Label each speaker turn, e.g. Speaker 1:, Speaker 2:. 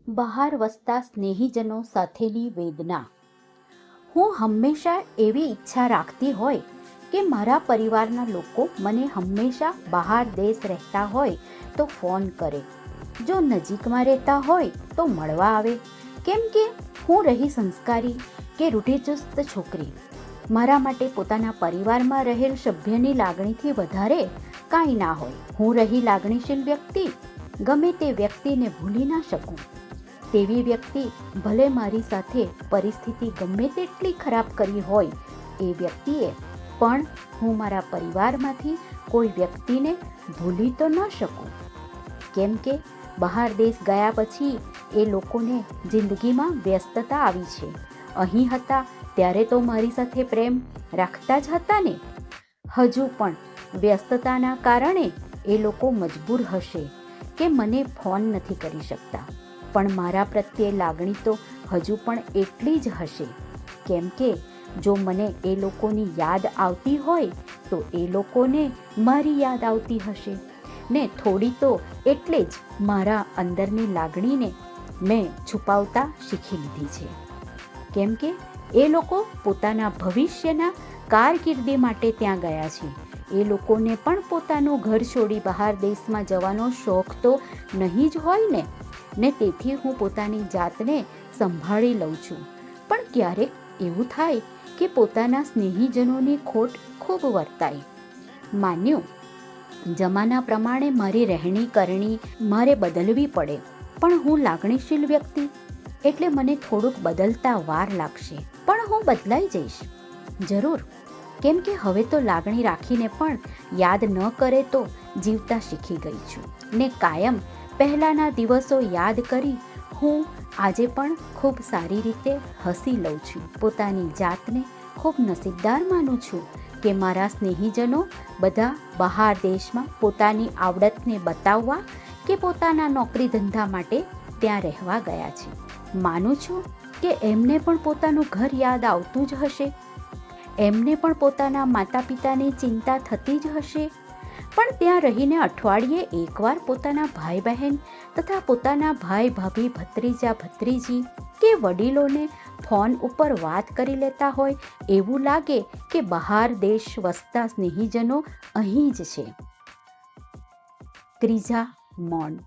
Speaker 1: બહાર વસતા સ્નેહીજનો સાથેની વેદના. હું હંમેશા એવી ઈચ્છા રાખતી હોય કે મારા પરિવારના લોકો મને હંમેશા બહાર દેશ રહેતા હોય તો ફોન કરે, જો નજીકમાં રહેતા હોય તો મળવા આવે. કેમ કે હું રહી સંસ્કારી કે રૂઢિચુસ્ત છોકરી. મારા માટે પોતાના પરિવારમાં રહેલ સભ્યની લાગણીથી વધારે કાંઈ ના હોય. હું રહી લાગણીશીલ વ્યક્તિ, ગમે તે વ્યક્તિને ભૂલી ના શકું. તેવી વ્યક્તિ ભલે મારી સાથે પરિસ્થિતિ ગમે તેટલી ખરાબ કરી હોય એ વ્યક્તિએ, પણ હું મારા પરિવારમાંથી કોઈ વ્યક્તિને ભૂલી તો ન શકું. કેમ કે બહાર દેશ ગયા પછી એ લોકોને જિંદગીમાં વ્યસ્તતા આવી છે. અહીં હતા ત્યારે તો મારી સાથે પ્રેમ રાખતા જ હતા ને. હજુ પણ વ્યસ્તતાના કારણે એ લોકો મજબૂર હશે કે મને ફોન નથી કરી શકતા, પણ મારા પ્રત્યે લાગણી તો હજુ પણ એટલી જ હશે. કેમ કે જો મને એ લોકોની યાદ આવતી હોય તો એ લોકોને મારી યાદ આવતી હશે ને. થોડી તો એટલે જ મારા અંદરની લાગણીને મેં છુપાવતા શીખી લીધી છે. કેમ કે એ લોકો પોતાના ભવિષ્યના કારકિર્દી માટે ત્યાં ગયા છે. એ લોકોને પણ પોતાનું ઘર છોડી બહાર દેશમાં જવાનો શોખ તો નહીં જ હોય ને તેથી હું પોતાની જાતને સંભાળી લઉં છું. પણ ક્યારેક એવું થાય કે પોતાના સ્નેહીજનોની ખોટ ખૂબ વર્તાય. માન્યું જમાના પ્રમાણે મારી રહેણી કરણી મારે બદલવી પડે, પણ હું લાગણીશીલ વ્યક્તિ એટલે મને થોડુંક બદલતા વાર લાગશે, પણ હું બદલાઈ જઈશ જરૂર. કેમ કે હવે તો લાગણી રાખીને પણ યાદ ન કરે તો જીવતા શીખી ગઈ છું ને કાયમ પહેલાંના દિવસો યાદ કરી હું આજે પણ ખૂબ સારી રીતે હસી લઉં છું. પોતાની જાતને ખૂબ નસીબદાર માનું છું કે મારા સ્નેહીજનો બધા બહાર દેશમાં પોતાની આવડતને બતાવવા કે પોતાના નોકરી ધંધા માટે ત્યાં રહેવા ગયા છે. માનું છું કે એમને પણ પોતાનું ઘર યાદ આવતું જ હશે, એમને પણ પોતાના માતા પિતાની ચિંતા થતી જ હશે. પણ ત્યાં રહીને અઠવાડિયે એકવાર પોતાના ભાઈ બહેન તથા પોતાના ભાઈ ભાભી ભત્રીજા ભત્રીજી કે વડીલોને ફોન ઉપર વાત કરી લેતા હોય એવું લાગે કે બહાર દેશ વસતા સ્નેહીજનો અહીં જ છે. ત્રીજા મૌન.